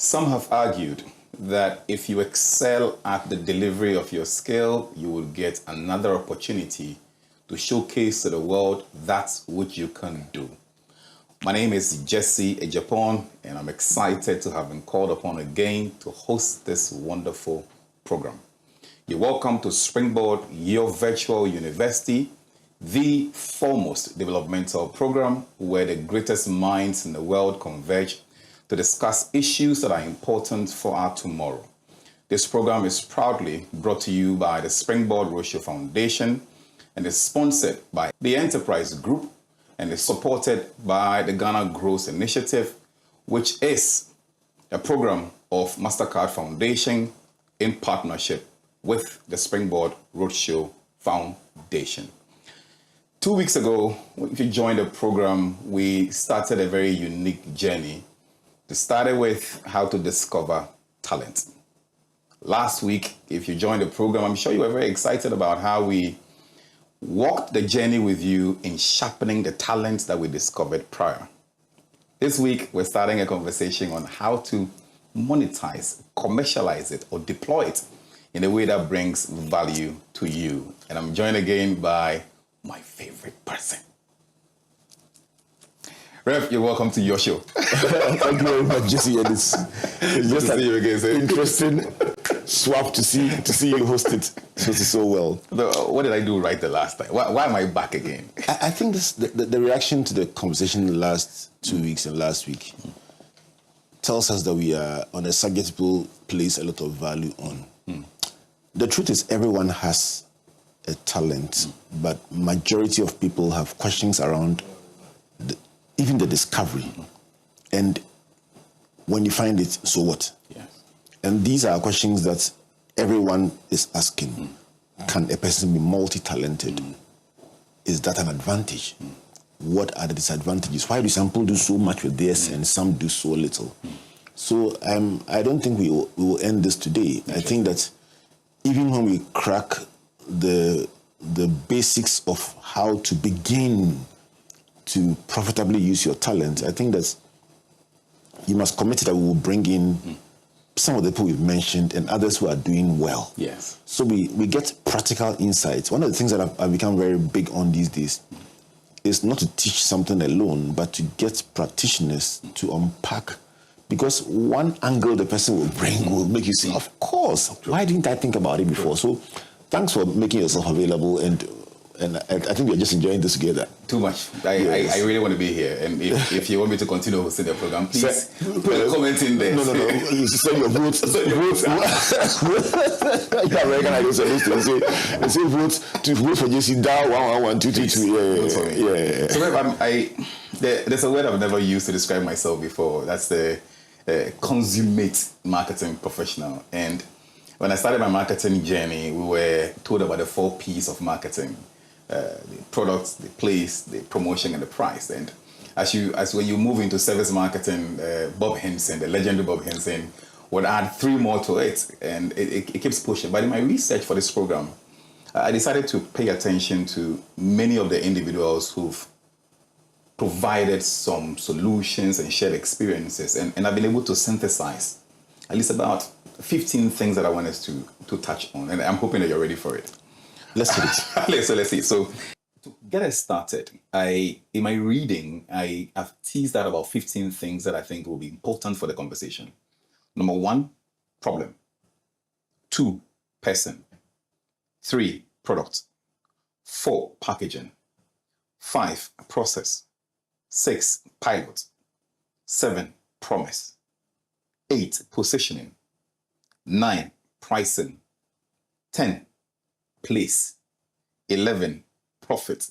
Some have argued that if you excel at the delivery of your skill, you will get another opportunity to showcase to the world that which you can do. My name is Jesse Agyepong, and I'm excited to have been called upon again to host this wonderful program. You're welcome to Springboard, your virtual university, the foremost developmental program where the greatest minds in the world converge to discuss issues that are important for our tomorrow. This program is proudly brought to you by the Springboard Roadshow Foundation and is sponsored by the Enterprise Group and is supported by the Ghana Growth Initiative, which is a program of MasterCard Foundation in partnership with the Springboard Roadshow Foundation. 2 weeks ago, if you joined the program, we started a very unique journey. We started with how to discover talent. Last week, if you joined the program, I'm sure you were very excited about how we walked the journey with you in sharpening the talents that we discovered prior. This week, we're starting a conversation on how to monetize, commercialize it, or deploy it in a way that brings value to you. And I'm joined again by my favorite person. Rev, you're welcome to your show. Thank you very much, Jesse. And it's just an interesting swap to see you host it so well. What did I do right the last time? Why am I back again? I think the reaction to the conversation the last 2 weeks and last week tells us that we are on a subject people place a lot of value on. The truth is everyone has a talent, but majority of people have questions around even the discovery. And when you find it, so what? Yes. And these are questions that everyone is asking. Can a person be multi-talented? Is that an advantage? What are the disadvantages? Why do some people do so much with this and some do so little? So I don't think we will end this today. I think that even when we crack the basics of how to begin to profitably use your talent, I think that you must commit that we will bring in some of the people we've mentioned and others who are doing well. Yes. So we get practical insights. One of the things that I've become very big on these days is not to teach something alone, but to get practitioners to unpack. Because one angle the person will bring will make you say, of course, why didn't I think about it before? So thanks for making yourself available, and I think we're just enjoying this together. Too much. I really want to be here. And if you want me to continue hosting the program, please put a comment in there. No. You say your votes. You American I was supposed to say vote for Jesse Dow 111222. Yeah. So there's a word I've never used to describe myself before. That's the consummate marketing professional. And when I started my marketing journey, we were told about the 4 P's of marketing. The products, the place, the promotion, and the price. And as when you move into service marketing, Bob Henson, the legendary Bob Henson, would add 3 more to it, and it keeps pushing. But in my research for this program, I decided to pay attention to many of the individuals who've provided some solutions and shared experiences, and I've been able to synthesize at least about 15 things that I want us to touch on, and I'm hoping that you're ready for it. Let's do it. So let's see. So to get us started, in my reading, I have teased out about 15 things that I think will be important for the conversation. Number 1, problem. 2, person. 3, product. 4, packaging. 5, process. 6, pilot. 7, promise. 8, positioning. 9, pricing. 10, place. 11, profit.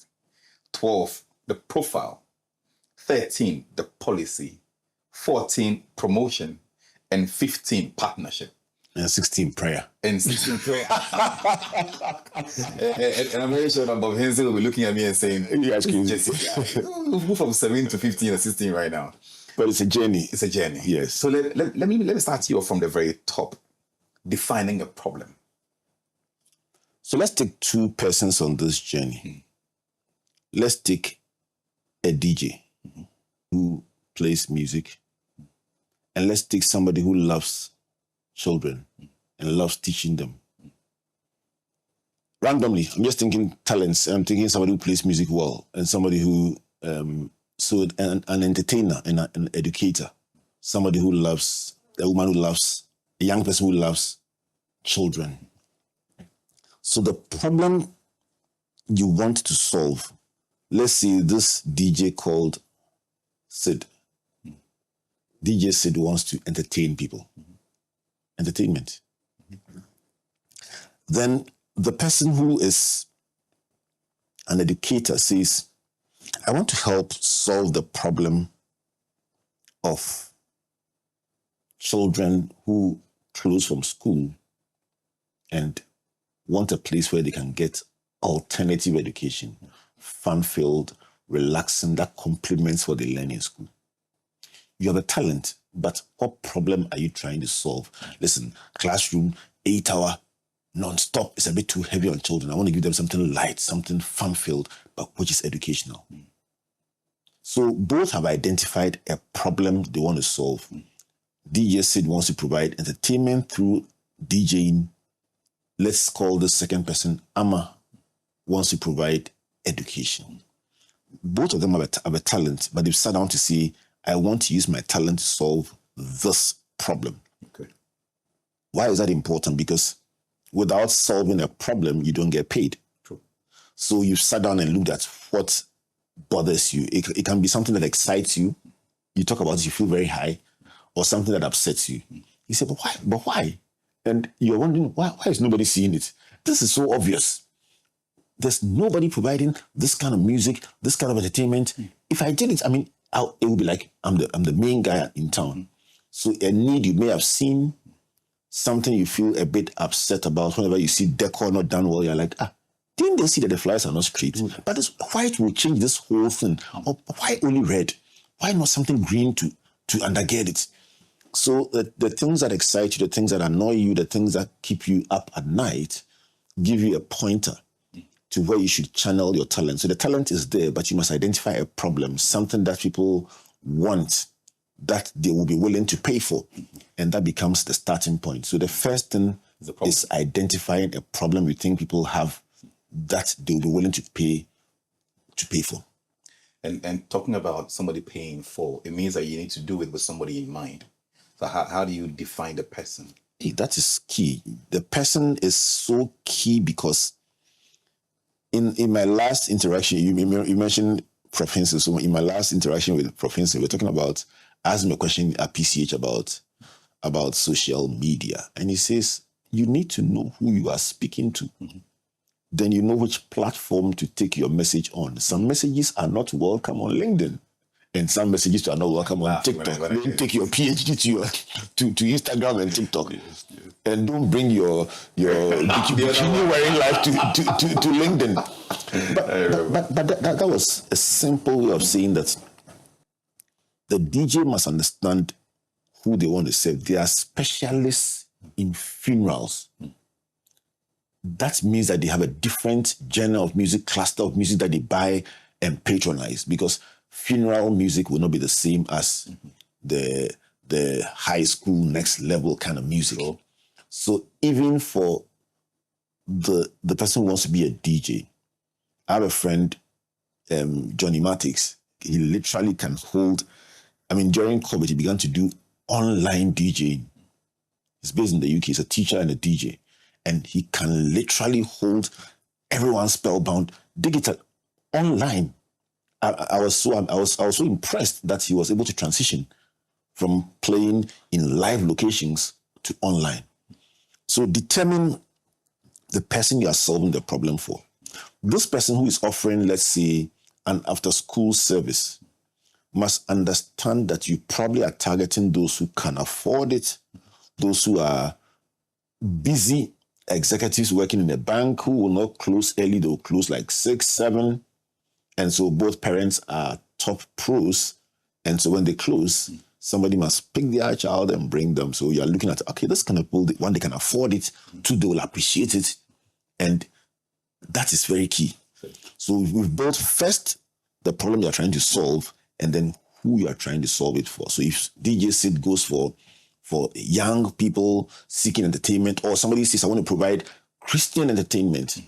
12, the profile. 13, the policy. 14, promotion. And 15, partnership. And 16, prayer. And 16, prayer. and I'm very sure that Bob Henson will be looking at me and saying, Jesse, we'll move from 7 to 15 or 16 right now. But it's a journey. It's a journey. Yes. So let me start you off from the very top, defining a problem. So let's take 2 persons on this journey. Let's take a DJ who plays music And let's take somebody who loves children and loves teaching them. Randomly, I'm just thinking talents. I'm thinking somebody who plays music well and somebody who, an entertainer and an educator. Somebody who loves, a woman who loves, a young person who loves children. So the problem you want to solve, let's say this DJ called Sid. DJ Sid wants to entertain people. Entertainment. Then the person who is an educator says, I want to help solve the problem of children who close from school and want a place where they can get alternative education, fun-filled, relaxing, that complements what they learn in school. You have a talent, but what problem are you trying to solve? Listen, classroom, 8-hour, non-stop is a bit too heavy on children. I want to give them something light, something fun-filled, but which is educational. So both have identified a problem they want to solve. DJ Sid wants to provide entertainment through DJing. Let's call the second person Amma wants to provide education. Both of them have a talent, but they've sat down to say, I want to use my talent to solve this problem. Okay. Why is that important? Because without solving a problem, you don't get paid. True. So you've sat down and looked at what bothers you. It can be something that excites you. You talk about it, you feel very high, or something that upsets you. You say, but why? But why? And you're wondering, why is nobody seeing it? This is so obvious. There's nobody providing this kind of music, this kind of entertainment. If I did it, I mean, it would be like I'm the main guy in town. So a need you may have seen, something you feel a bit upset about. Whenever you see decor not done well, you're like, didn't they see that the flyers are not straight? But this white will change this whole thing. Or why only red? Why not something green to undergird it? So the things that excite you, the things that annoy you, the things that keep you up at night, give you a pointer to where you should channel your talent. So the talent is there, but you must identify a problem, something that people want, that they will be willing to pay for. And that becomes the starting point. So the first thing is identifying a problem you think people have that they will be willing to pay for. And talking about somebody paying for, it means that you need to do it with somebody in mind. So how do you define the person? That is key. The person is so key because in my last interaction, you mentioned Prof. Hinson. So in my last interaction with Prof. Hinson, we're talking about, asking a question at PCH about social media. And he says, you need to know who you are speaking to. Mm-hmm. Then you know which platform to take your message on. Some messages are not welcome on LinkedIn. And some messages are not welcome on TikTok. Don't take your PhD to Instagram and TikTok. Yes. And don't bring your bikini wearing life to LinkedIn. But that was a simple way of saying that the DJ must understand who they want to serve. They are specialists in funerals. That means that they have a different genre of music, cluster of music that they buy and patronize, because funeral music will not be the same as the high school next level kind of music. Sure. So even for the person who wants to be a DJ, I have a friend, Johnny Matix. He literally can hold, during COVID, he began to do online DJing. He's based in the UK. He's a teacher and a DJ. And he can literally hold everyone spellbound, digital, online. I was so impressed that he was able to transition from playing in live locations to online. So determine the person you are solving the problem for. This person who is offering, let's say, an after-school service must understand that you probably are targeting those who can afford it, those who are busy executives working in a bank who will not close early, they'll close like 6, 7. And so both parents are top pros. And so when they close, somebody must pick their child and bring them. So you're looking at, okay, this kind of people, one, they can afford it, two, they will appreciate it. And that is very key. So we've built first the problem you're trying to solve, and then who you are trying to solve it for. So if DJ Sid goes for young people seeking entertainment, or somebody says, I want to provide Christian entertainment,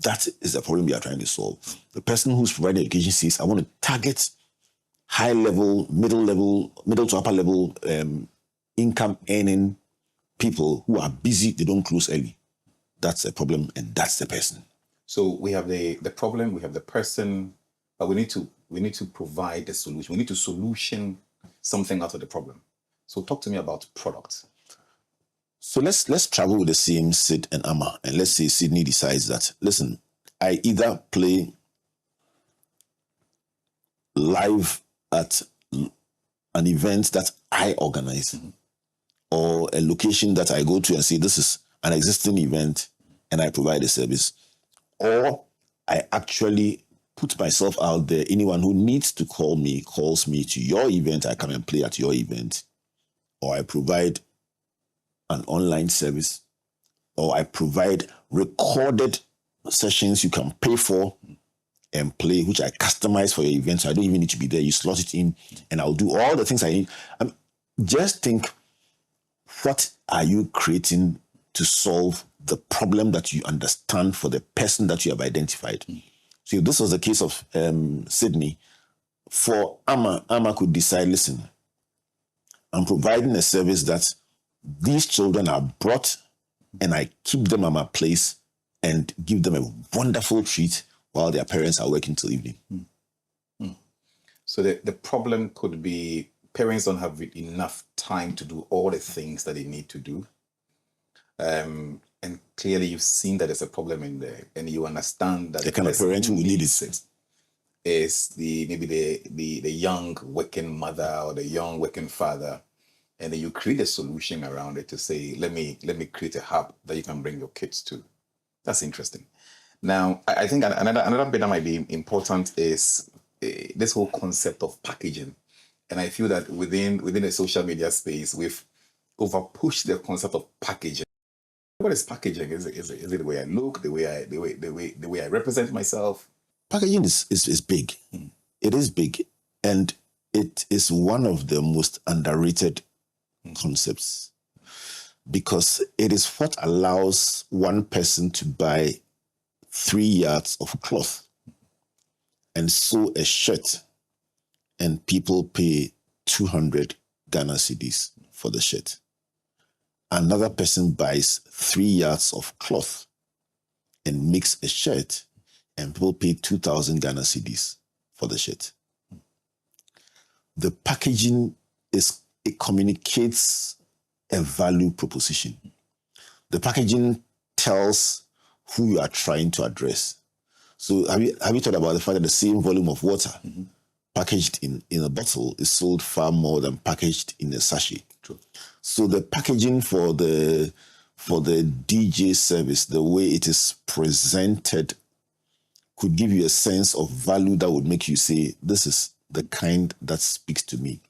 that is the problem we are trying to solve. The person who's providing education says, I want to target high level, middle to upper level income earning people who are busy, they don't close early. That's a problem, and that's the person. So we have the problem, we have the person, but we need to provide the solution. We need to solution something out of the problem. So talk to me about products. So let's travel with the same Sid and Amma, and let's say Sydney decides that, listen, I either play live at an event that I organize, or a location that I go to and say this is an existing event and I provide a service, or I actually put myself out there. Anyone who needs to call me calls me to your event, I come and play at your event, or I provide an online service, or I provide recorded sessions you can pay for and play, which I customize for your event, so I don't even need to be there. You slot it in and I'll do all the things I need. Just think, what are you creating to solve the problem that you understand for the person that you have identified? So if this was the case of Sydney, for Amma could decide, listen, I'm providing a service that these children are brought and I keep them at my place and give them a wonderful treat while their parents are working till evening. So the problem could be parents don't have enough time to do all the things that they need to do. And clearly you've seen that there's a problem in there, and you understand that the kind of parent who needs it is maybe the young working mother or the young working father. And then you create a solution around it to say, let me create a hub that you can bring your kids to. That's interesting. Now, I think another bit that might be important is this whole concept of packaging. And I feel that within the social media space, we've over-pushed the concept of packaging. What is packaging? Is it the way I look, the way I represent myself? Packaging is big. It is big, and it is one of the most underrated concepts, because it is what allows one person to buy 3 yards of cloth and sew a shirt, and people pay 200 Ghana cedis for the shirt. Another person buys 3 yards of cloth and makes a shirt, and people pay 2,000 Ghana cedis for the shirt. The packaging it communicates a value proposition. The packaging tells who you are trying to address. So have you thought about the fact that the same volume of water packaged in a bottle is sold far more than packaged in a sachet? True. So the packaging for the DJ service, the way it is presented, could give you a sense of value that would make you say, this is the kind that speaks to me.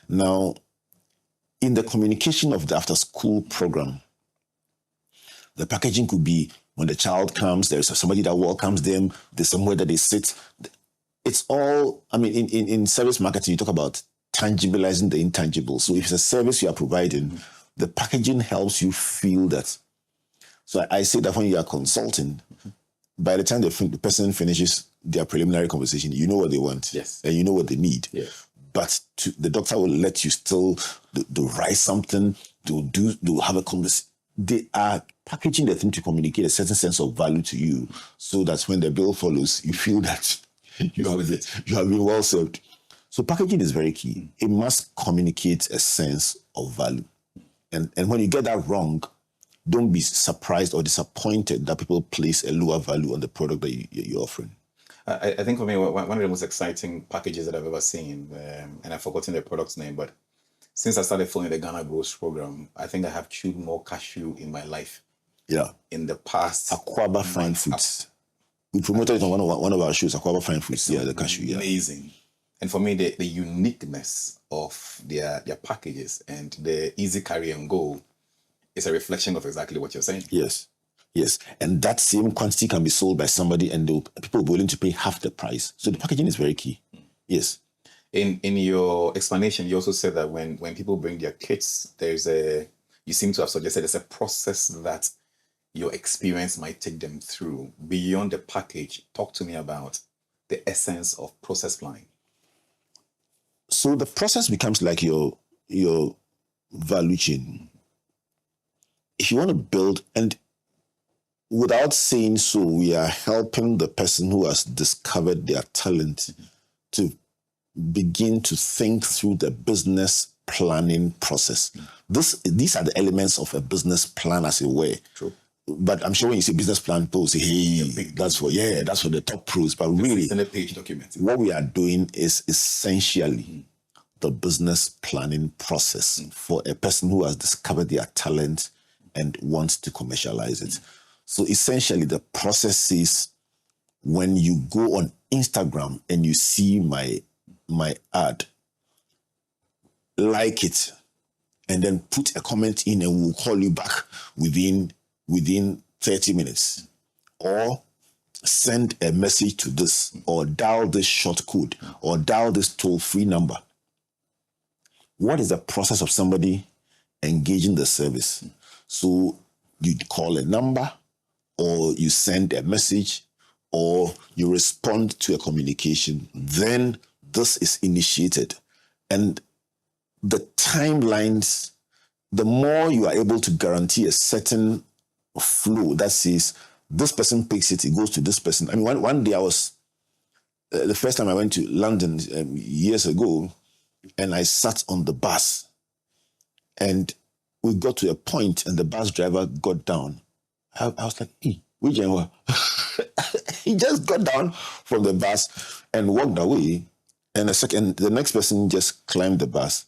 Now, in the communication of the after-school program, the packaging could be when the child comes, there's somebody that welcomes them, there's somewhere that they sit. It's all, in service marketing, you talk about tangibilizing the intangible. So if it's a service you are providing, the packaging helps you feel that. So I say that when you are consulting, by the time the person finishes their preliminary conversation, you know what they want. Yes. And you know what they need. Yes. But the doctor will let you still do write something, do have a conversation. They are packaging the thing to communicate a certain sense of value to you, so that when the bill follows, you feel that you have been well served. So packaging is very key. It must communicate a sense of value. And when you get that wrong, don't be surprised or disappointed that people place a lower value on the product that you're offering. I think for me, one of the most exciting packages that I've ever seen, and I've forgotten the product's name, but since I started following the Ghana Growth Program, I think I have chewed more cashew in my life. Yeah. In the past. Aquaba Fine Foods. We promoted it on one of our shows, Aquaba Fine Foods. Yeah, the cashew. Yeah. Amazing. And for me, the uniqueness of their packages and the easy carry and go is a reflection of exactly what you're saying. Yes. And that same quantity can be sold by somebody, and people will be willing to pay half the price. So the packaging is very key. Yes. In your explanation, you also said that when people bring their kits, you seem to have suggested there's a process that your experience might take them through beyond the package. Talk to me about the essence of process planning. So the process becomes like your value chain. If you want to build, and without saying so, we are helping the person who has discovered their talent to begin to think through the business planning process. These are the elements of a business plan, as it were. True. But I'm sure when you say business plan, people say, hey, that's for the top pros. But really, in a page document. What we are doing is essentially the business planning process for a person who has discovered their talent and wants to commercialize it. So essentially, the process is when you go on Instagram and you see my ad, like it, and then put a comment in, and we'll call you back within 30 minutes, or send a message to this, or dial this short code, or dial this toll-free number. What is the process of somebody engaging the service? So you call a number, or you send a message, or you respond to a communication. Then this is initiated. And the timelines, the more you are able to guarantee a certain flow that says this person picks it, it goes to this person. I mean, one day I was, the first time I went to London years ago, and I sat on the bus, and we got to a point, and the bus driver got down. I was like, hey, which one? He just got down from the bus and walked away. And the next person just climbed the bus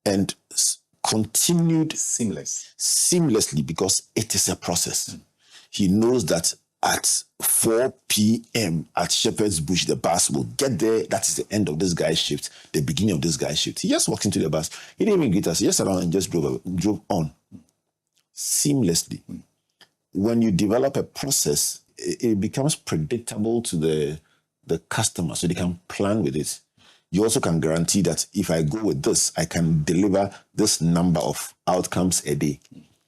and continued seamlessly, because it is a process. He knows that at 4 p.m. at Shepherd's Bush, the bus will get there. That is the end of this guy's shift, the beginning of this guy's shift. He just walked into the bus. He didn't even greet us. He just sat down and just drove on seamlessly. When you develop a process, it becomes predictable to the customer, so they can plan with it. You also can guarantee that if I go with this, I can deliver this number of outcomes a day.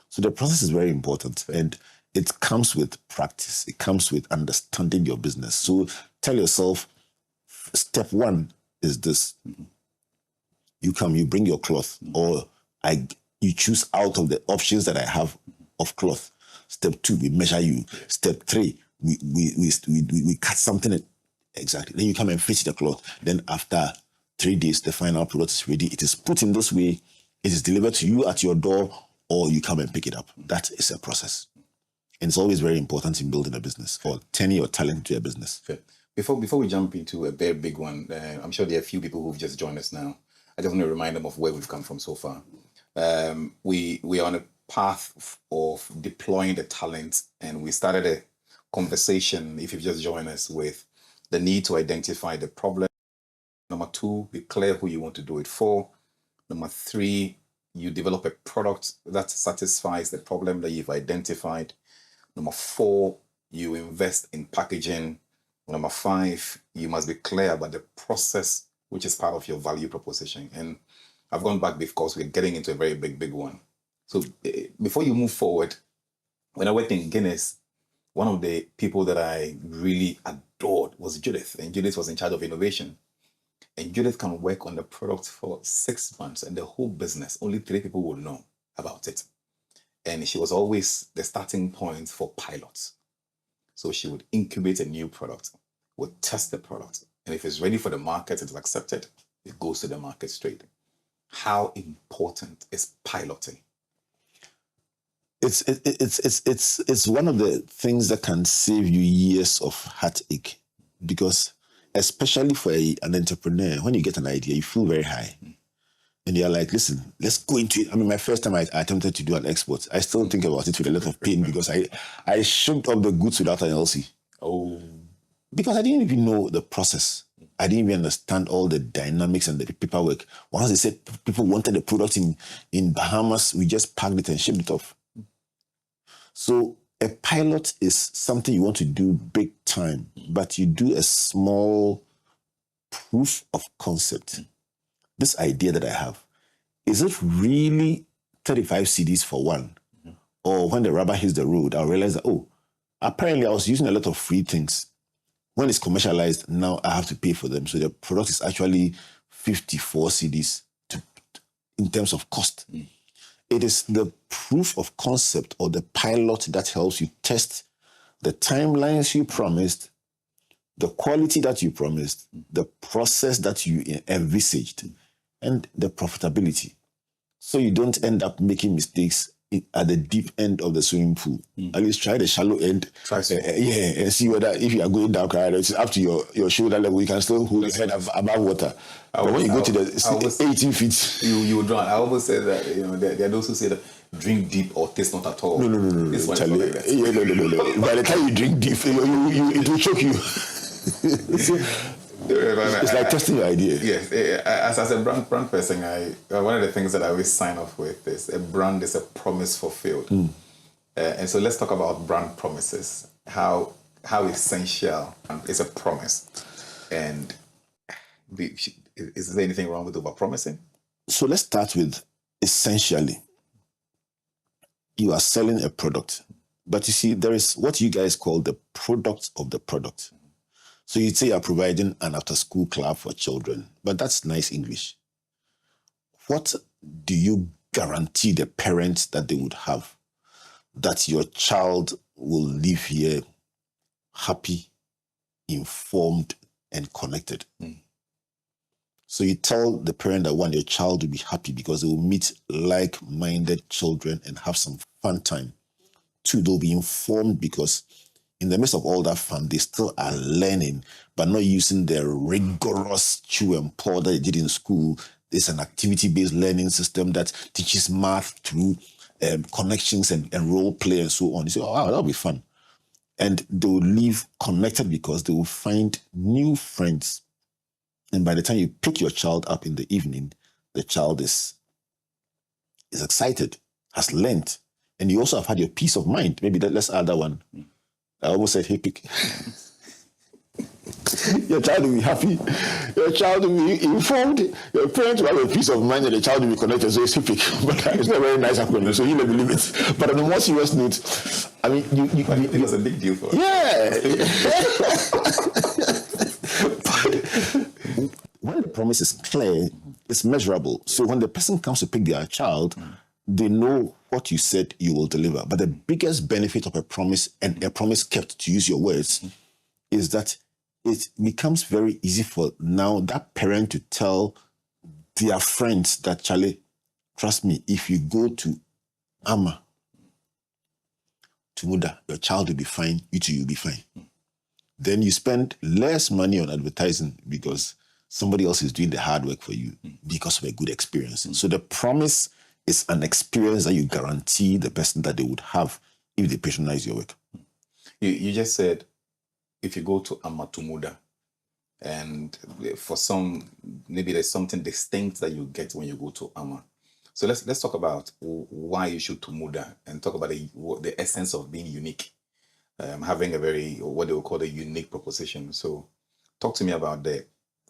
So the process is very important, and it comes with practice. It comes with understanding your business. So tell yourself, step one is this. You bring your cloth, or you choose out of the options that I have of cloth. Step 2, we measure you. Step 3, we cut something. Exactly. Then you come and fit the cloth. Then after 3 days, the final product is ready. It is put in this way. It is delivered to you at your door, or you come and pick it up. That is a process. And it's always very important in building a business, or turning your talent to a business. Fair. Before we jump into a very big one, I'm sure there are a few people who've just joined us now. I just want to remind them of where we've come from so far. We are on a path of deploying the talent, and we started a conversation, if you've just joined us, with the need to identify the problem. Number 2, be clear who you want to do it for. Number 3, you develop a product that satisfies the problem that you've identified. Number 4, you invest in packaging. Number 5, you must be clear about the process, which is part of your value proposition. And I've gone back because we're getting into a very big one. So before you move forward, when I worked in Guinness, one of the people that I really adored was Judith, and Judith was in charge of innovation. And Judith can work on the product for 6 months, and the whole business, only 3 people will know about it. And she was always the starting point for pilots. So she would incubate a new product, would test the product, and if it's ready for the market, it's accepted, it goes to the market straight. How important is piloting? It's one of the things that can save you years of heartache, because especially for an entrepreneur, when you get an idea, you feel very high. And you're like, listen, let's go into it. I mean, my first time I attempted to do an export, I still think about it with a lot of pain, because I shipped off the goods without an LC. Oh. Because I didn't even know the process. I didn't even understand all the dynamics and the paperwork. Once they said people wanted the product in Bahamas, we just packed it and shipped it off. So a pilot is something you want to do big time, but you do a small proof of concept. This idea that I have, is it really 35 CDs for one? Or when the rubber hits the road, I'll realize that, oh, apparently I was using a lot of free things. When it's commercialized, now I have to pay for them. So the product is actually 54 CDs in terms of cost. It is the proof of concept or the pilot that helps you test the timelines you promised, the quality that you promised, the process that you envisaged, and the profitability. So you don't end up making mistakes at the deep end of the swimming pool. At least try the shallow end. And see whether if you are going down, it's up to your shoulder level. You can still hold your head above water. But when you go to the 18 feet, you will drown. I always say that there are those who say that drink deep or taste not at all. No. This one Charlie, is not like that. no. By the time you drink deep, it will choke you. It's like testing your idea. Yes, as a brand person, one of the things that I always sign off with is a brand is a promise fulfilled. And so let's talk about brand promises. How essential is a promise, and is there anything wrong with overpromising? So let's start with essentially. You are selling a product, but you see, there is what you guys call the product of the product. So you'd say you're providing an after-school club for children, but that's nice English. What do you guarantee the parents that they would have that your child will live here happy, informed, and connected? So you tell the parent that one, your child will be happy because they will meet like-minded children and have some fun time. Two, they'll be informed because in the midst of all that fun, they still are learning, but not using the rigorous chew and pour that they did in school. There's an activity-based learning system that teaches math through connections and role play and so on. You say, oh, wow, that'll be fun. And they will leave connected because they will find new friends. And by the time you pick your child up in the evening, the child is excited, has learned. And you also have had your peace of mind. Maybe let's add that one. I almost said hippic. Your child will be happy. Your child will be informed. Your parents will have a peace of mind and the child will be connected. So it's hippic. But it's not a very nice acronym, so you never believe it. But on a more serious note, I mean, it was a big deal for us. Yeah. When the promise is clear, it's measurable. So when the person comes to pick their child, they know what you said you will deliver. But the biggest benefit of a promise, and a promise kept, to use your words, is that it becomes very easy for now that parent to tell their friends that, Charlie, trust me, if you go to Ama, to Muda, your child will be fine, you too, you'll be fine. Then you spend less money on advertising because somebody else is doing the hard work for you because of a good experience. So the promise is an experience that you guarantee the person that they would have if they patronize your work. You just said, if you go to Amatumuda, and for some, maybe there's something distinct that you get when you go to Ama. So let's talk about why you should Tumuda and talk about the essence of being unique, having a very, what they will call a unique proposition. So talk to me about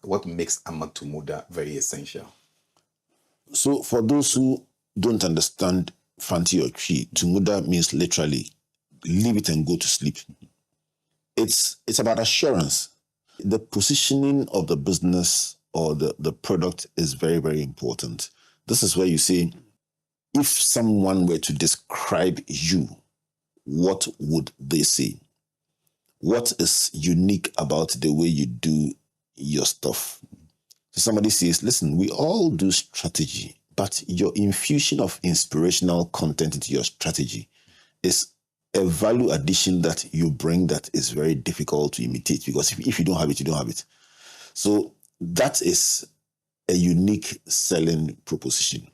what makes Amatumuda very essential. So for those who don't understand Fanti or Tree, Tumuda means literally leave it and go to sleep. It's about assurance. The positioning of the business or the product is very, very important. This is where you say, if someone were to describe you, what would they say? What is unique about the way you do your stuff? So somebody says, listen, we all do strategy, but your infusion of inspirational content into your strategy is a value addition that you bring that is very difficult to imitate, because if you don't have it, you don't have it. So that is a unique selling proposition.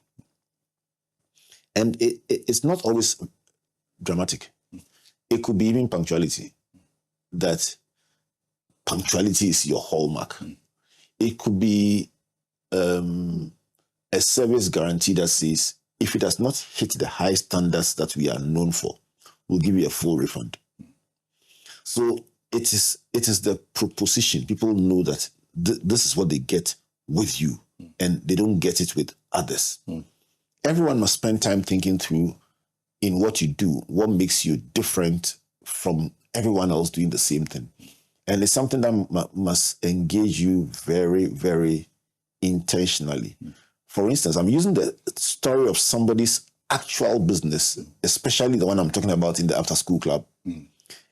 And it's not always dramatic. It could be even punctuality, that punctuality is your hallmark. It could be a service guarantee that says, if it does not hit the high standards that we are known for, we'll give you a full refund. So it is the proposition. People know that this is what they get with you, and they don't get it with others. Everyone must spend time thinking through in what you do, what makes you different from everyone else doing the same thing. And it's something that must engage you very, very intentionally. For instance, I'm using the story of somebody's actual business, especially the one I'm talking about in the after school club.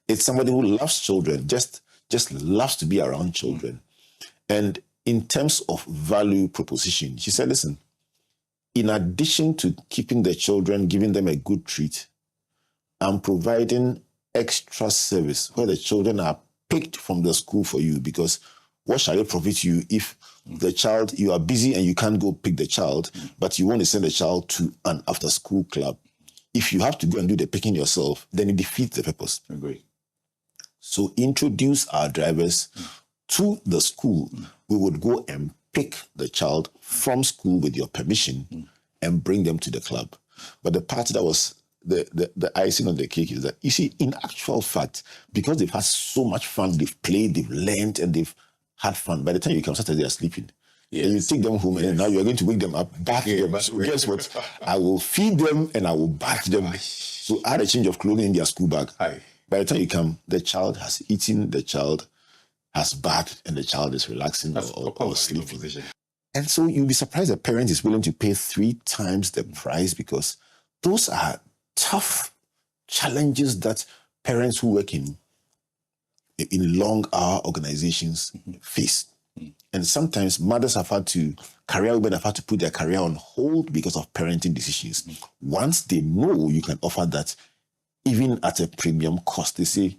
It's somebody who loves children, just loves to be around children. And in terms of value proposition, she said, listen, in addition to keeping the children, giving them a good treat, I'm providing extra service where the children are picked from the school for you, because what shall it profit you if the child, you are busy and you can't go pick the child, but you want to send the child to an after school club? If you have to go and do the picking yourself, then it defeats the purpose. Agree. So introduce our drivers to the school. We would go and pick the child from school with your permission and bring them to the club. But the part that was the icing on the cake is that, you see, in actual fact, because they've had so much fun, they've played, they've learned, and they've had fun. By the time you come Saturday, they are sleeping. Yes. And you take them home, and now you're going to wake them up, bath them. So guess what? I will feed them and I will bath them. So add a change of clothing in their school bag. By the time you come, the child has eaten, the child has bathed, and the child is relaxing or sleeping. And so you'll be surprised the parent is willing to pay 3 times the price, because those are tough challenges that parents who work in long hour organizations face. And sometimes mothers have had to, career women have had to put their career on hold because of parenting decisions. Once they know you can offer that, even at a premium cost, they say,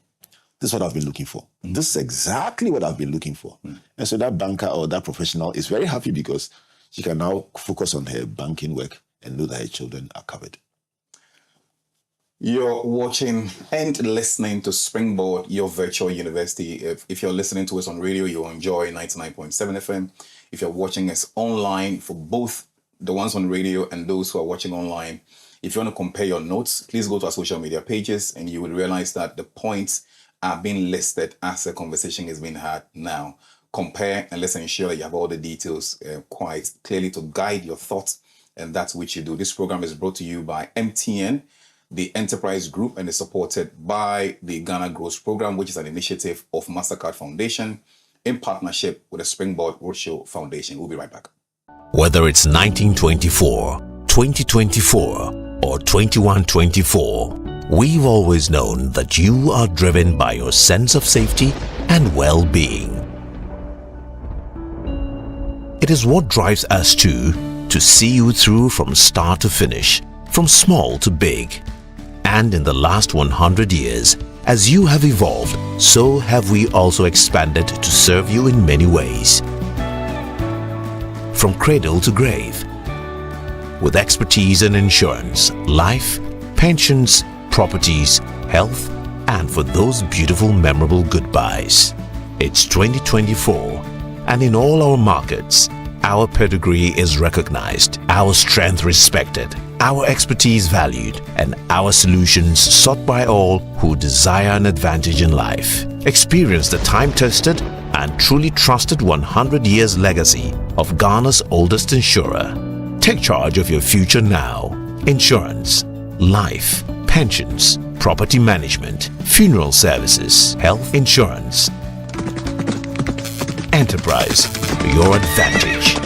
this is what I've been looking for. This is exactly what I've been looking for. And so that banker or that professional is very happy, because she can now focus on her banking work and know that her children are covered. You're watching and listening to Springboard, your virtual university. If you're listening to us on radio, you'll enjoy 99.7 FM. If you're watching us online, for both the ones on radio and those who are watching online, if you want to compare your notes, please go to our social media pages, and you will realize that the points are being listed as the conversation is being had now. Compare, and let's ensure that you have all the details quite clearly to guide your thoughts, and that's what you do. This program is brought to you by MTN, the Enterprise Group, and is supported by the Ghana Growth Program, which is an initiative of MasterCard Foundation in partnership with the Springboard Roadshow Foundation. We'll be right back. Whether it's 1924, 2024, or 2124, we've always known that you are driven by your sense of safety and well-being. It is what drives us to see you through from start to finish, from small to big. And in the last 100 years, as you have evolved, so have we also expanded to serve you in many ways. From cradle to grave, with expertise in insurance, life, pensions, properties, health, and for those beautiful, memorable goodbyes. It's 2024, and in all our markets, our pedigree is recognized, our strength respected, our expertise valued, and our solutions sought by all who desire an advantage in life. Experience the time-tested and truly trusted 100 years legacy of Ghana's oldest insurer. Take charge of your future now. Insurance, life, pensions, property management, funeral services, health insurance. Enterprise, your advantage.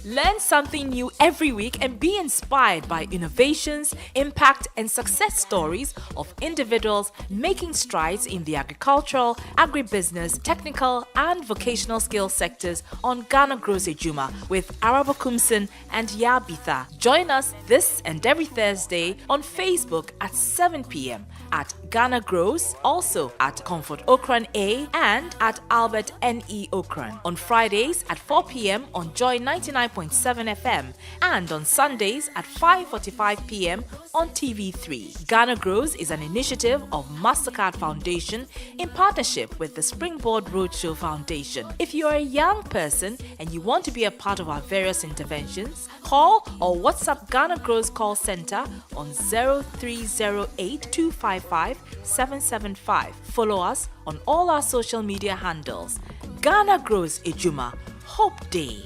Learn something new every week and be inspired by innovations, impact, and success stories of individuals making strides in the agricultural, agribusiness, technical, and vocational skills sectors on Ghana Grows Ejuma with Arabo Kumsin and Yabitha. Join us this and every Thursday on Facebook at 7 p.m. at Ghana Grows, also at Comfort Okran A and at Albert N.E. Okran. On Fridays at 4 p.m. on Joy 99.7 FM and on Sundays at 5:45 p.m. on TV3. Ghana Grows is an initiative of MasterCard Foundation in partnership with the Springboard Roadshow Foundation. If you are a young person and you want to be a part of our various interventions, call or WhatsApp Ghana Grows call center on 0308 255 775. Follow us on all our social media handles. Ghana Grows Ejuma. Hope Day.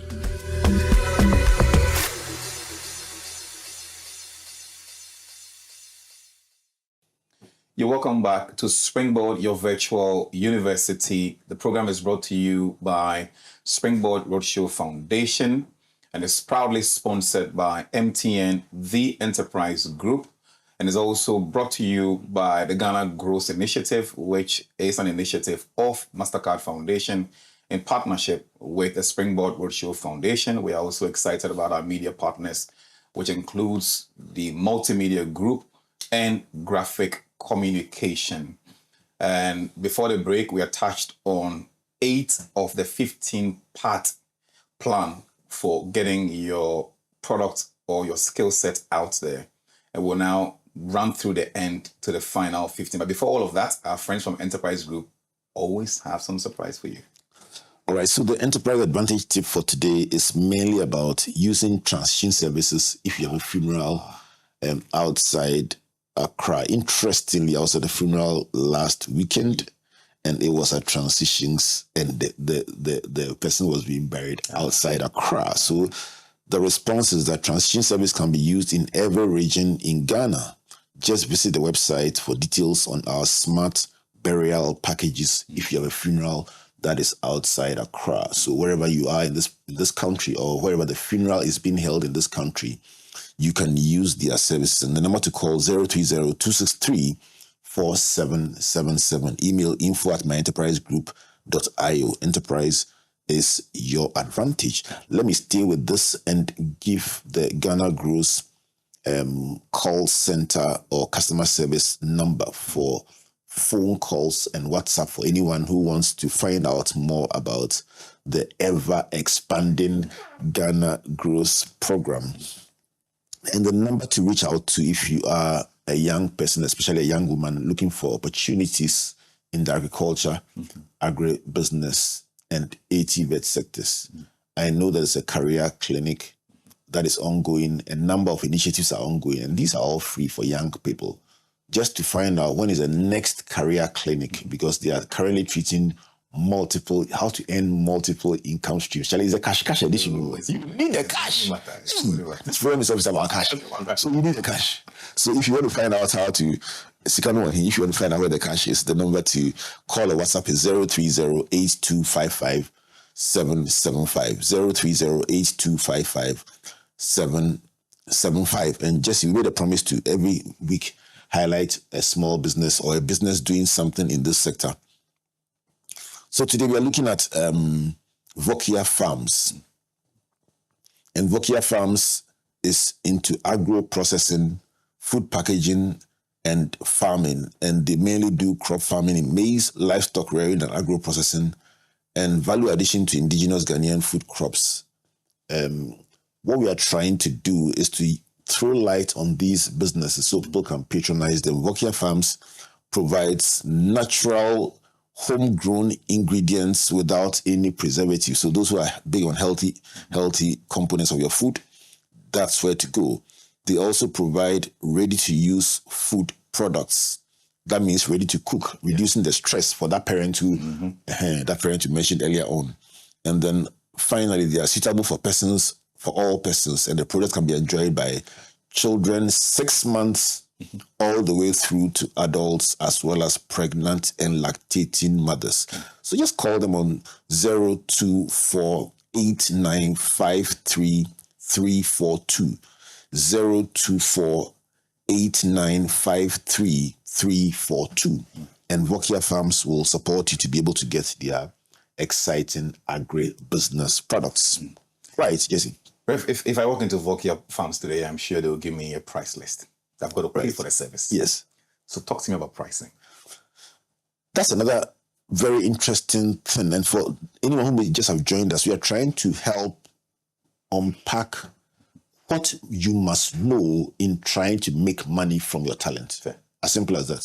You're welcome back to Springboard, your virtual university. The program is brought to you by Springboard Roadshow Foundation and is proudly sponsored by MTN, the Enterprise Group, and is also brought to you by the Ghana Growth Initiative, which is an initiative of MasterCard Foundation in partnership with the Springboard Roadshow Foundation. We are also excited about our media partners, which includes the Multimedia Group and Graphic Communication. And before the break, we are touched on 8 of the 15-part plan for getting your product or your skill set out there. And we'll now run through the end to the final 15. But before all of that, our friends from Enterprise Group always have some surprise for you. All right, so the Enterprise Advantage tip for today is mainly about using transition services if you have a funeral outside Accra. Interestingly, I was at a funeral last weekend, and it was at transitions, and the person was being buried outside Accra. So the response is that transition service can be used in every region in Ghana. Just visit the website for details on our smart burial packages if you have a funeral that is outside Accra. So wherever you are in this country, or wherever the funeral is being held in this country, you can use their services. And the number to call 030-263-4777. Email info@myenterprisegroup.io. Enterprise is your advantage. Let me stay with this and give the Ghana Grows call center or customer service number for phone calls and WhatsApp for anyone who wants to find out more about the ever-expanding Ghana Grows program. And the number to reach out to if you are a young person, especially a young woman, looking for opportunities in the agriculture, agribusiness, and ATVET sectors. I know there's a career clinic that is ongoing. A number of initiatives are ongoing, and these are all free for young people. Just to find out when is the next career clinic, because they are currently treating how to earn multiple income streams. It's a cash edition. You need the cash. This program is always about cash. So you need the cash. So if you want to find out how to, if you want to find out where the cash is, the number to call or WhatsApp is 030-8255-775. 030-8255-775. And Jesse, we made a promise to every week highlight a small business or a business doing something in this sector. So today we are looking at Vokia Farms. And Vokia Farms is into agro-processing, food packaging, and farming. And they mainly do crop farming in maize, livestock rearing, and agro-processing, and value addition to indigenous Ghanaian food crops. What we are trying to do is to throw light on these businesses so people can patronize them. Vokia Farms provides natural, homegrown ingredients without any preservatives. So those who are big on healthy components of your food, that's where to go. They also provide ready-to-use food products. That means ready to cook, reducing the stress for that parent who mentioned earlier on. And then finally, they are suitable for all persons, and the products can be enjoyed by children 6 months all the way through to adults, as well as pregnant and lactating mothers. So just call them on 024-8953-342. 024-8953-342. And Vokia Farms will support you to be able to get their exciting agri-business products. Right, Jesse? If I walk into Vokia Farms today, I'm sure they'll give me a price list. I've got to pay for the service. Yes. So talk to me about pricing. That's another very interesting thing. And for anyone who may just have joined us, we are trying to help unpack what you must know in trying to make money from your talent. Fair. As simple as that.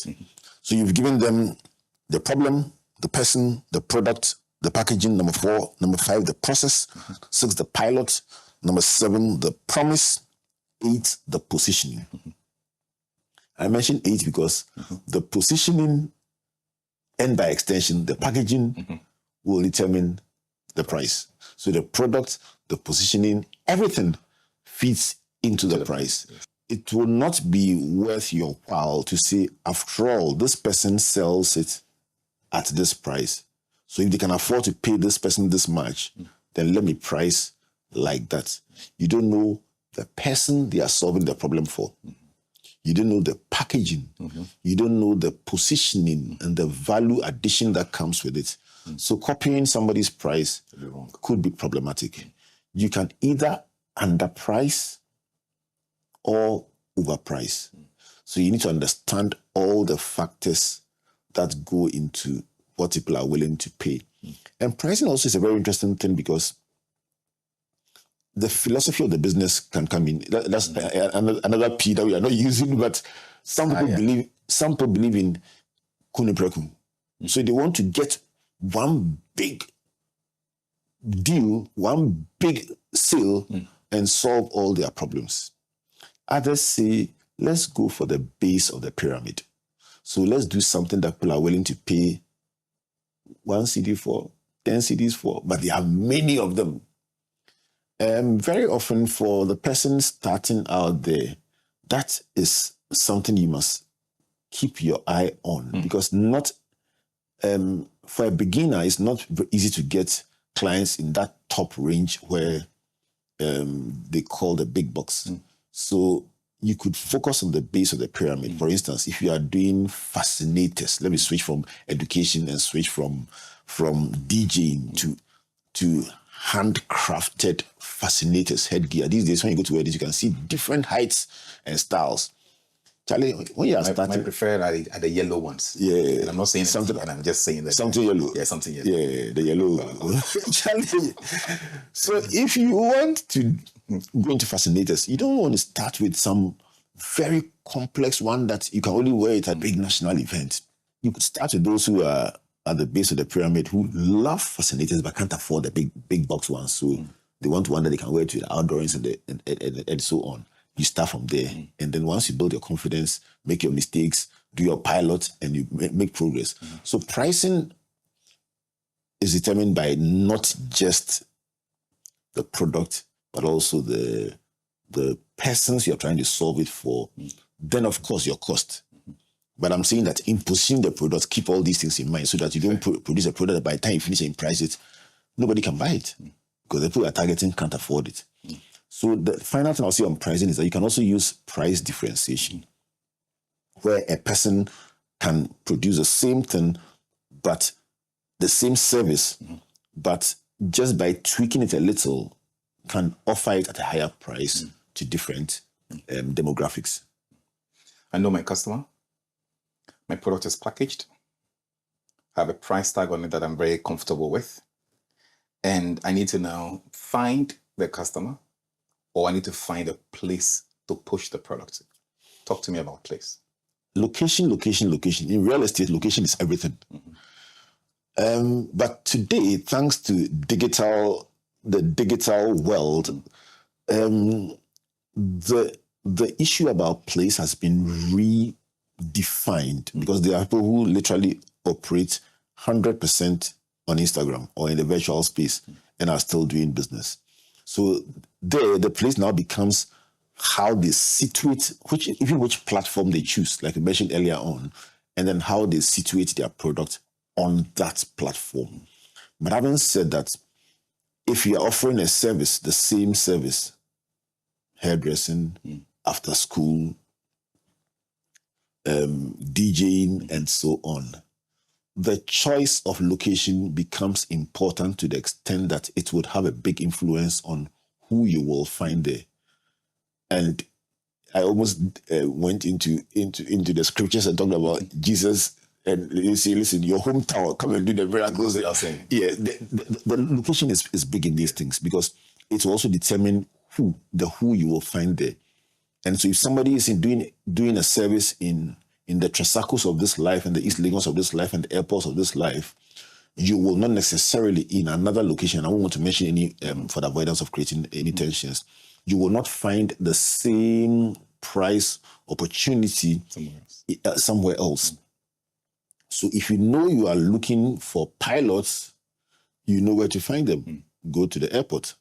So you've given them the problem, the person, the product, the packaging, number 4, number 5, the process, 6, the pilot, number 7, the promise, 8, the positioning. I mentioned 8 because the positioning and by extension, the packaging will determine the price. So the product, the positioning, everything feeds into the price. It will not be worth your while to say, after all, this person sells it at this price. So if they can afford to pay this person this much, then let me price like that. You don't know the person they are solving the problem for. You don't know the packaging. You don't know the positioning and the value addition that comes with it. So copying somebody's price could be problematic. You can either underprice or overprice. So you need to understand all the factors that go into what people are willing to pay. And pricing also is a very interesting thing because the philosophy of the business can come in. That's another P that we are not using, but some people believe in kunipreku. So they want to get one big deal, one big sale, and solve all their problems. Others say, let's go for the base of the pyramid. So let's do something that people are willing to pay 1 CD for, 10 CDs for, but there are many of them. Very often for the person starting out there, that is something you must keep your eye on because not for a beginner, it's not easy to get clients in that top range where they call the big box. So you could focus on the base of the pyramid. For instance, if you are doing fascinators, let me switch from education and switch from DJing to handcrafted fascinators, headgear. These days, when you go to weddings, you can see different heights and styles. Charlie, when you are starting, I prefer are the yellow ones. Yeah, and I'm not saying something, and I'm just saying that something yellow. Yeah, something yellow. Yeah, the yellow. Charlie. So if you want to go into fascinators, you don't want to start with some very complex one that you can only wear it at a big national event. You could start with those who are at the base of the pyramid who love fascinators but can't afford the big box ones. So they want one that they can wear to the outdoors and so on. You start from there. And then once you build your confidence, make your mistakes, do your pilot, and you make progress. So pricing is determined by not just the product, but also the persons you're trying to solve it for. Then, of course, your cost. But I'm saying that in positioning the product, keep all these things in mind so that you don't produce a product that by the time you finish and price it, nobody can buy it because the people you're targeting can't afford it. So the final thing I'll say on pricing is that you can also use price differentiation, where a person can produce the same thing, but the same service, but just by tweaking it a little, can offer it at a higher price to different demographics. I know my customer. My product is packaged. I have a price tag on it that I'm very comfortable with. And I need to now find the customer, or I need to find a place to push the product. Talk to me about place. Location. In real estate, location is everything. But today, thanks to the digital world, the issue about place has been redefined because there are people who literally operate 100% on Instagram or in the virtual space and are still doing business. So the place now becomes how they situate, which platform they choose, like I mentioned earlier on, and then how they situate their product on that platform. But having said that, if you are offering a service, the same service, hairdressing, after school, DJing, and so on, the choice of location becomes important to the extent that it would have a big influence on who you will find there. And I almost went into the scriptures and talked about Jesus. And you say, listen, your hometown, come and do the miracles. Yeah, the location is big in these things because it will also determine who you will find there. And so if somebody is doing a service in the Tresacos of this life and the East Lagos of this life and the airports of this life, you will not necessarily in another location, I won't want to mention any for the avoidance of creating any tensions, you will not find the same price opportunity somewhere else. So if you know you are looking for pilots, you know where to find them. Go to the airport.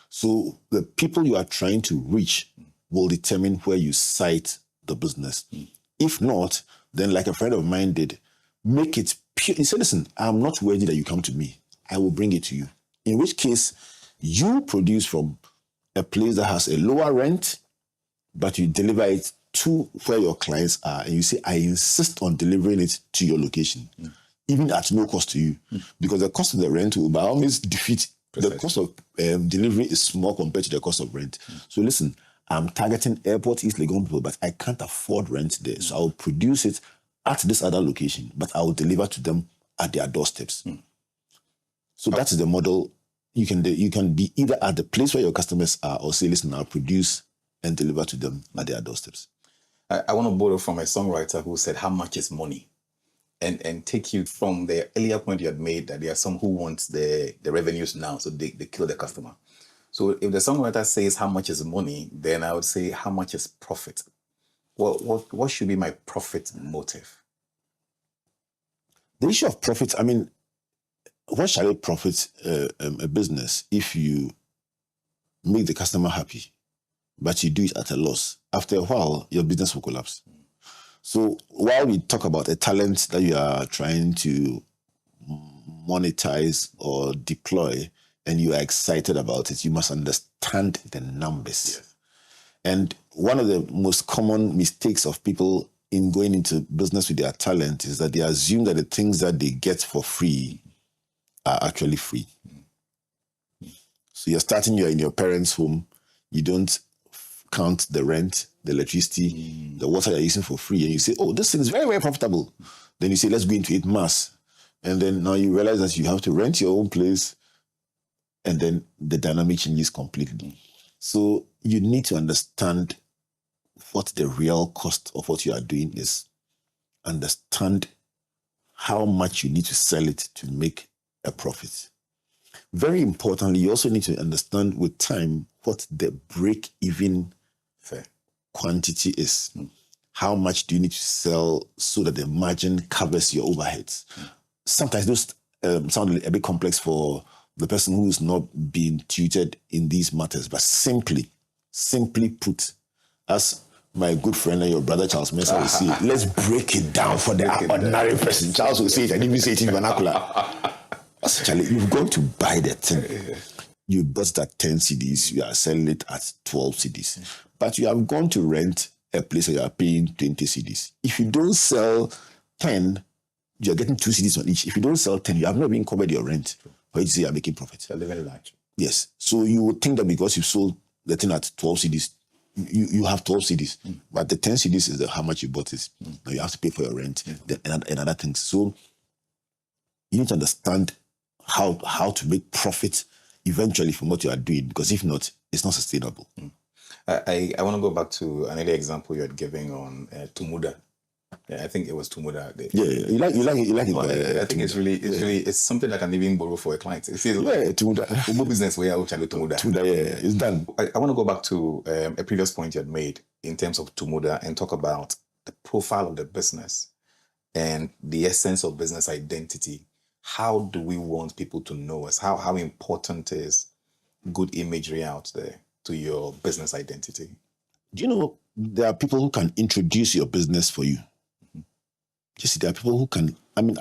So the people you are trying to reach will determine where you site the business. If not, then like a friend of mine did, make it pure. He said, listen, I'm not worthy that you come to me. I will bring it to you. In which case, you produce from a place that has a lower rent, but you deliver it to where your clients are. And you say, I insist on delivering it to your location, even at no cost to you. Because the cost of the rent will by all means defeat. The cost of delivery is small compared to the cost of rent. So listen, I'm targeting airport East Legon people, but I can't afford rent there. So I'll produce it at this other location, but I will deliver to them at their doorsteps. So that is the model. You can be either at the place where your customers are or say, listen, I'll produce and deliver to them at their doorsteps. I want to borrow from a songwriter who said, how much is money? And take you from the earlier point you had made that there are some who want the revenues now, so they kill the customer. So if the songwriter says how much is money, then I would say how much is profit? What should be my profit motive? The issue of profit, I mean, what shall it profit a business if you make the customer happy, but you do it at a loss? After a while, your business will collapse. So while we talk about a talent that you are trying to monetize or deploy, and you are excited about it, you must understand the numbers. Yes. And one of the most common mistakes of people in going into business with their talent is that they assume that the things that they get for free are actually free. So you're in your parents' home, you don't count the rent, the electricity, the water you're using for free, and you say, oh, this thing is very, very profitable. Then you say, let's go into it mass. And then now you realize that you have to rent your own place, and then the dynamic changes completely. So you need to understand what the real cost of what you are doing is. Understand how much you need to sell it to make a profit. Very importantly, you also need to understand with time what the break-even quantity is. How much do you need to sell so that the margin covers your overheads? Sometimes those sound a bit complex for the person who is not being tutored in these matters, but simply put, as my good friend and your brother Charles Mensah will say, let's break it down for the ordinary person. Charles will say it, and even say it in vernacular. Actually, you've gone to buy that thing. You bought that 10 CDs, you are selling it at 12 CDs. But you have gone to rent a place where you are paying 20 CDs. If you don't sell 10, you're getting 2 CDs on each. If you don't sell 10, you have not even covered your rent. For you to say you're making profit. You're living large. Yes. So you would think that because you sold the thing at 12 CDs, you have 12 CDs. But the 10 CDs is how much you bought it. Now you have to pay for your rent and other things. So you need to understand how to make profit eventually from what you are doing, because if not, it's not sustainable. I want to go back to an earlier example you had given on Tumuda. Yeah, I think it was Tumuda. You like it. I think it's something that I can even borrow for a client. It says, Tumuda. Business where I will Tumuda. Tumuda, it's done. I want to go back to a previous point you had made in terms of Tumuda and talk about the profile of the business and the essence of business identity. How do we want people to know us? How important is good imagery out there to your business identity? Do you know there are people who can introduce your business for you? Just there are people who can. I mean,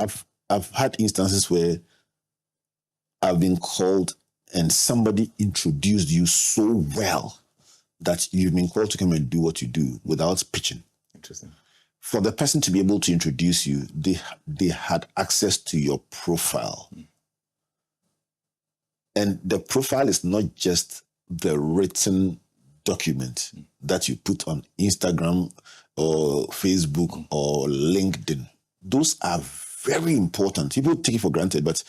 I've had instances where I've been called and somebody introduced you so well that you've been called to come and do what you do without pitching. Interesting. For the person to be able to introduce you, they had access to your profile. And the profile is not just the written document that you put on Instagram or Facebook or LinkedIn. Those are very important. People take it for granted, but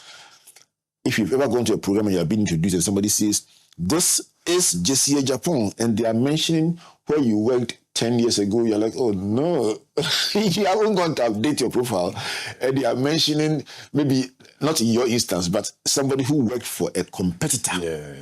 if you've ever gone to a program and you have been introduced and somebody says, this is Jesse Agyepong, and they are mentioning where you worked 10 years ago, you're like, oh no, you haven't gone to update your profile. And they are mentioning, maybe not in your instance, but somebody who worked for a competitor. Yeah.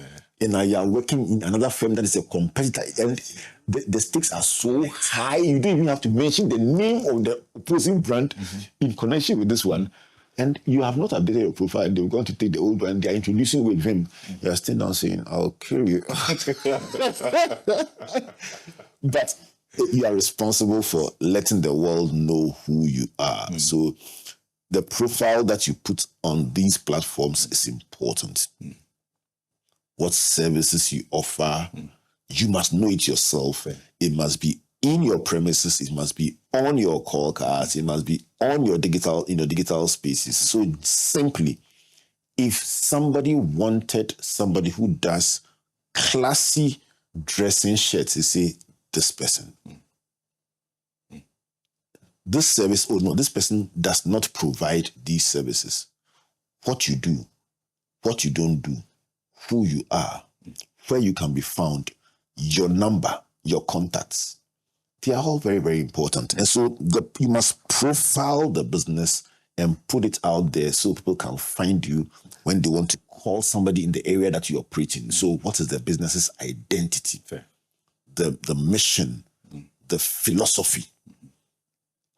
And now you are working in another firm that is a competitor. And the stakes are so high, you don't even have to mention the name of the opposing brand in connection with this one. And you have not updated your profile, and they're going to take the old one, they're introducing with him. You're still down saying, I'll kill you. But you are responsible for letting the world know who you are. So the profile that you put on these platforms is important. What services you offer, you must know it yourself. It must be in your premises, it must be on your call cards, it must be on your digital spaces. So simply, if somebody wanted somebody who does classy dressing shirts, they say, this person. This service, oh no, this person does not provide these services. What you do, what you don't do, who you are, where you can be found, your number, your contacts. They are all very, very important. And so you must profile the business and put it out there so people can find you when they want to call somebody in the area that you operate in. So what is the business's identity? Fair. The mission, the philosophy,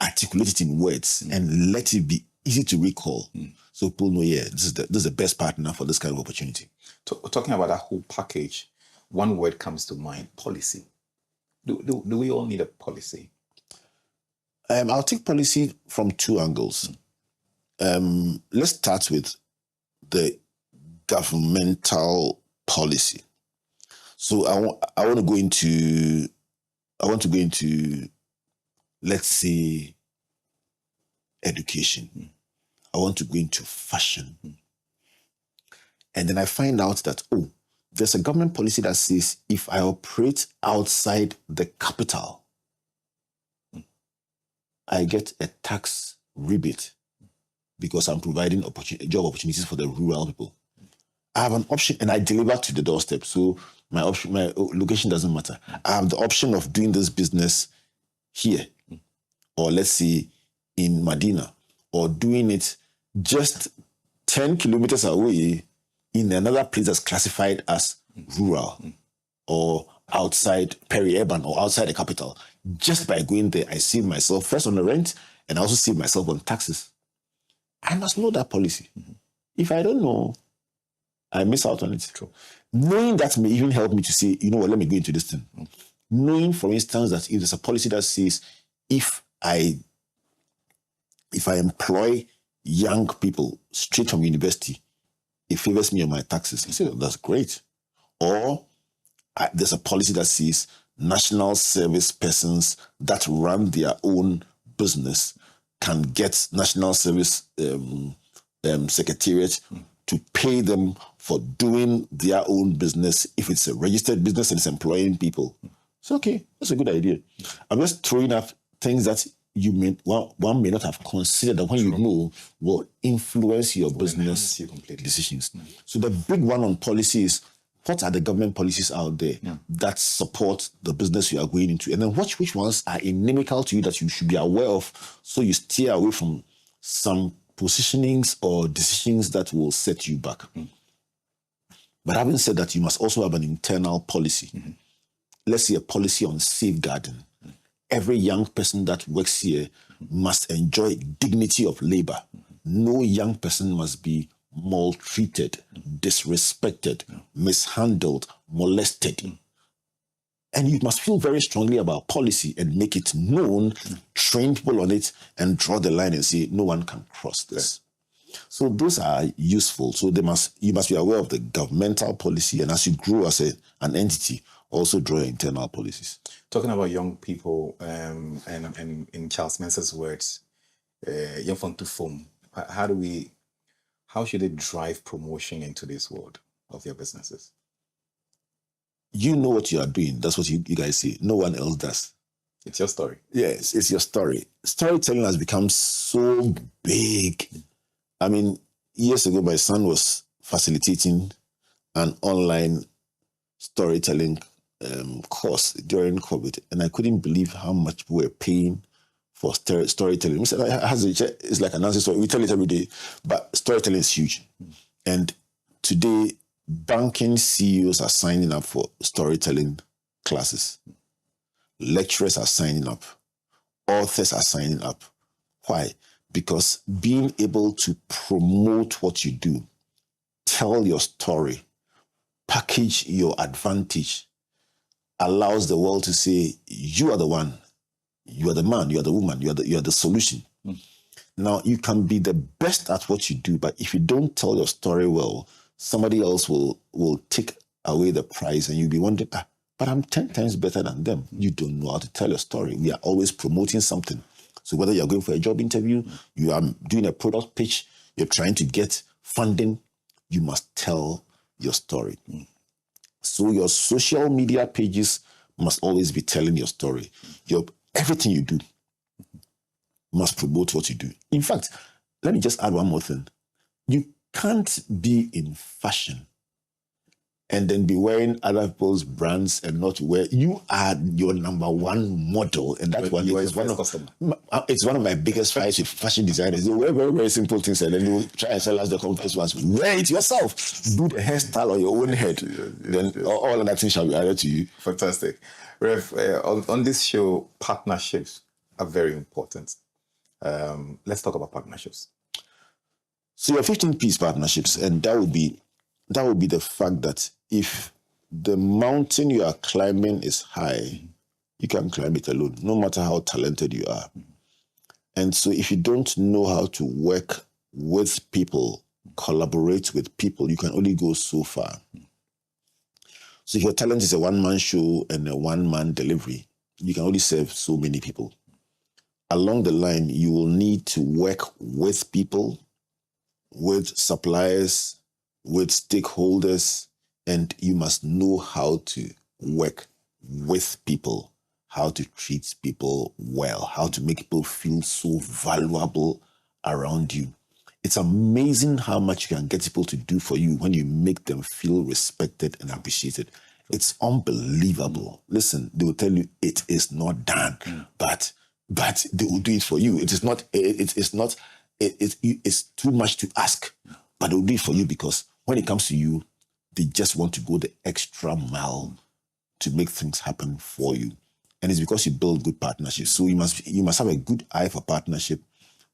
articulate it in words and let it be easy to recall. So people know, yeah, this is the best partner for this kind of opportunity. Talking about that whole package, one word comes to mind: policy. Do we all need a policy? I'll take policy from two angles. Let's start with the governmental policy. So I want to go into, let's say, education. I want to go into fashion. And then I find out that, there's a government policy that says if I operate outside the capital, I get a tax rebate because I'm providing job opportunities for the rural people. I have an option and I deliver to the doorstep. So my location doesn't matter. I have the option of doing this business here, or let's say in Medina, or doing it just 10 kilometers away in another place that's classified as rural or outside peri-urban or outside the capital. Just by going there, I save myself first on the rent and I also save myself on taxes. I must know that policy. If I don't know, I miss out on it. True. Knowing that may even help me to say, you know what, let me go into this thing. Knowing, for instance, that if there's a policy that says if I employ young people straight from university, it favors me on my taxes. I say, that's great. Or there's a policy that says national service persons that run their own business can get national service secretariat to pay them for doing their own business if it's a registered business and it's employing people. It's okay. That's a good idea. I'm just throwing up things that one may not have considered that when you know will influence your business decisions. So the big one on policy is, what are the government policies out there that support the business you are going into? And then which ones are inimical to you that you should be aware of so you steer away from some positionings or decisions that will set you back. But having said that, you must also have an internal policy. Let's say a policy on safeguarding. Every young person that works here must enjoy dignity of labor. No young person must be maltreated, disrespected, mishandled, molested. And you must feel very strongly about policy and make it known, train people on it, and draw the line and say, no one can cross this. So those are useful. So you must be aware of the governmental policy, and as you grow as an entity, also draw internal policies. Talking about young people, and in Charles Mensah's words, young fun to form. How should they drive promotion into this world of your businesses? You know what you are doing. That's what you guys say. No one else does. It's your story. Yes, it's your story. Storytelling has become so big. I mean, years ago, my son was facilitating an online storytelling course during COVID, and I couldn't believe how much we were paying for storytelling. We said, it's like an answer story. We tell it every day, but storytelling is huge. And today, banking CEOs are signing up for storytelling classes. Lecturers are signing up. Authors are signing up. Why? Because being able to promote what you do, tell your story, package your advantage, allows the world to say, you are the one, you are the man, you are the woman, you are the solution. Now, you can be the best at what you do, but if you don't tell your story well, somebody else will take away the prize, and you'll be wondering, but I'm 10 times better than them. You don't know how to tell your story. We are always promoting something. So whether you're going for a job interview, you are doing a product pitch, you're trying to get funding, you must tell your story. So your social media pages must always be telling your story. Everything you do must promote what you do. In fact, let me just add one more thing. You can't be in fashion and then be wearing other people's brands and not wear. You are your number one model, and that one is it's one of my biggest fights with fashion designers. They wear very, very simple things, and then you try and sell us the complex ones. Wear it yourself. Do the hairstyle on your own head. Then all of that things shall be added to you. Fantastic. Rev, on this show, partnerships are very important. Let's talk about partnerships. So your 15-piece partnerships, and that would be the fact that if the mountain you are climbing is high, you can climb it alone, no matter how talented you are. And so if you don't know how to work with people, collaborate with people, you can only go so far. So if your talent is a one-man show and a one-man delivery, you can only serve so many people. Along the line, you will need to work with people, with suppliers, with stakeholders, and you must know how to work with people, how to treat people well, how to make people feel so valuable around you. It's amazing how much you can get people to do for you when you make them feel respected and appreciated. It's unbelievable. Listen, they will tell you it is not done, but they will do it for you. It's too much to ask, but they will do it for you because when it comes to you, they just want to go the extra mile to make things happen for you. And it's because you build good partnerships. So you must have a good eye for partnership,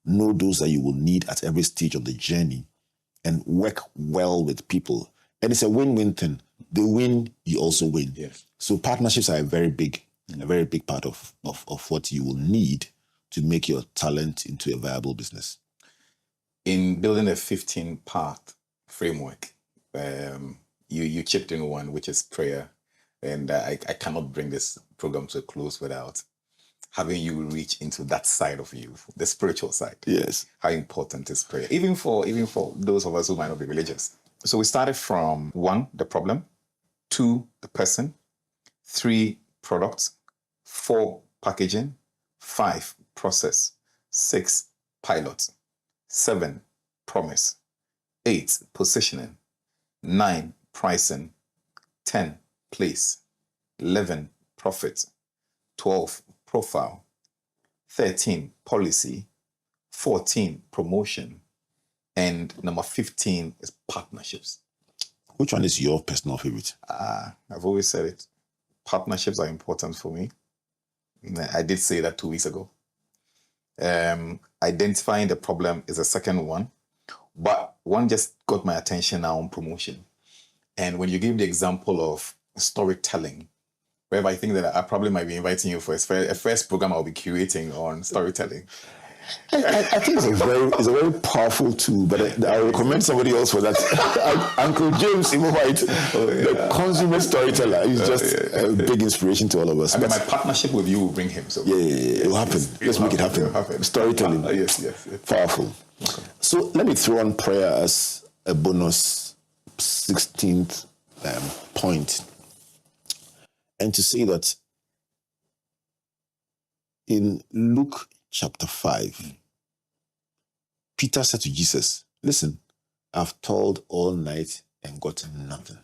know those that you will need at every stage of the journey, and work well with people. And it's a win-win thing. They win, you also win. Yes. So partnerships are a very big part of what you will need to make your talent into a viable business. In building a 15-part framework, you chipped in one, which is prayer. And I cannot bring this program to a close without having you reach into that side of you, the spiritual side. Yes. How important is prayer, even for those of us who might not be religious. So we started from 1, the problem, 2, the person, 3, products, 4, packaging, 5, process, 6, pilot, 7, promise, 8, positioning, 9, pricing, 10, place, 11, profit, 12, profile, 13, policy, 14, promotion, and number 15 is partnerships. Which one is your personal favorite? I've always said it. Partnerships are important for me. I did say that 2 weeks ago. Identifying the problem is the second one, but one just got my attention now on promotion. And when you give the example of storytelling, wherever I think that I probably might be inviting you for a first program I'll be curating on storytelling. I think it's a very powerful tool, but I recommend somebody else for that. Uncle James White, the consummate storyteller, is just a big inspiration to all of us. I mean, my partnership with you will bring him. So it will happen. Let's make it happen. Storytelling, yes. Powerful. Okay. So let me throw on prayer as a bonus 16th point, and to say that in Luke chapter 5, Peter said to Jesus, listen, I've toiled all night and gotten nothing.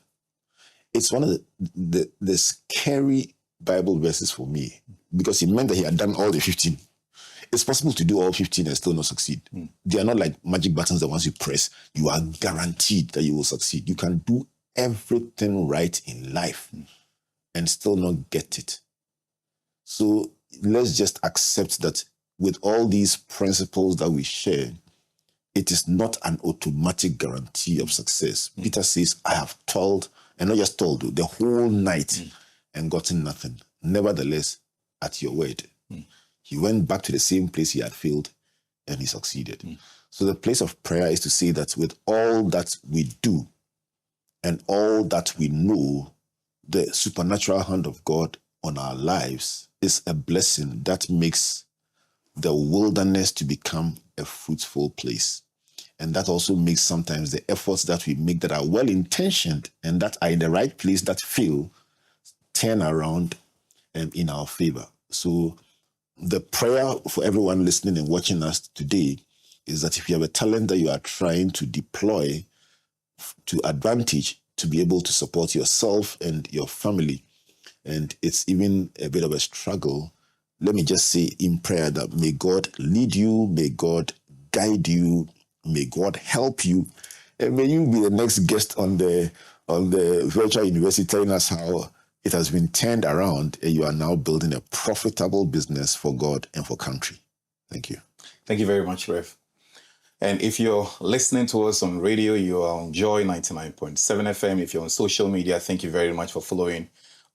It's one of the scary Bible verses for me, because it meant that he had done all the 15. It's possible to do all 15 and still not succeed. They are not like magic buttons that once you press, you are guaranteed that you will succeed. You can do everything right in life and still not get it. So let's just accept that with all these principles that we share, it is not an automatic guarantee of success. Peter says, I have toiled, and not just toiled, the whole night and gotten nothing. Nevertheless, at your word, he went back to the same place he had failed and he succeeded. So the place of prayer is to say that with all that we do and all that we know, the supernatural hand of God on our lives is a blessing that makes the wilderness to become a fruitful place. And that also makes sometimes the efforts that we make that are well-intentioned and that are in the right place that fail turn around in our favor. So the prayer for everyone listening and watching us today is that if you have a talent that you are trying to deploy to advantage to be able to support yourself and your family, and it's even a bit of a struggle, let me just say in prayer that may God lead you, may God guide you, may God help you, and may you be the next guest on the virtual university telling us how it has been turned around and you are now building a profitable business for God and for country. Thank you. Thank you very much, Rev. And if you're listening to us on radio, you are on Joy 99.7 FM. If you're on social media, thank you very much for following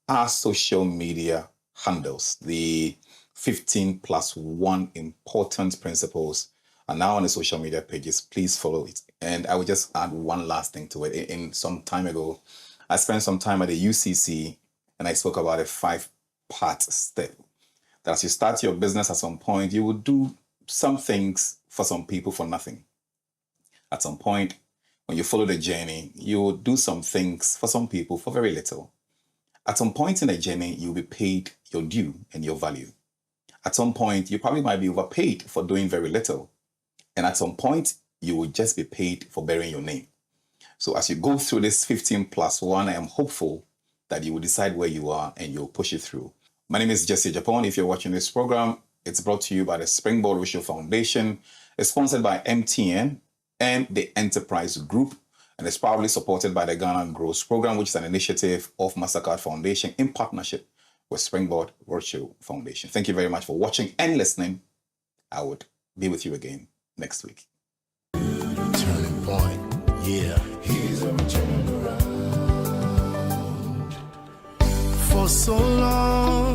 our social media handles. The 15+1 important principles are now on the social media pages. Please follow it. And I will just add one last thing to it. In some time ago, I spent some time at the UCC and I spoke about a 5-part step. That as you start your business at some point, you will do some things for some people for nothing. At some point, when you follow the journey, you will do some things for some people for very little. At some point in the journey, you'll be paid your due and your value. At some point, you probably might be overpaid for doing very little. And at some point, you will just be paid for bearing your name. So as you go through this 15+1, I am hopeful that you will decide where you are and you'll push it through. My name is Jesse Agyepong. If you're watching this program, it's brought to you by the Springboard Roadshow Foundation. It's sponsored by MTN and the Enterprise Group, and it's proudly supported by the Ghana Growth Program, which is an initiative of Mastercard Foundation in partnership with Springboard Roadshow Foundation. Thank you very much for watching and listening. I would be with you again next week. Turning point, yeah. He's a return around. For so long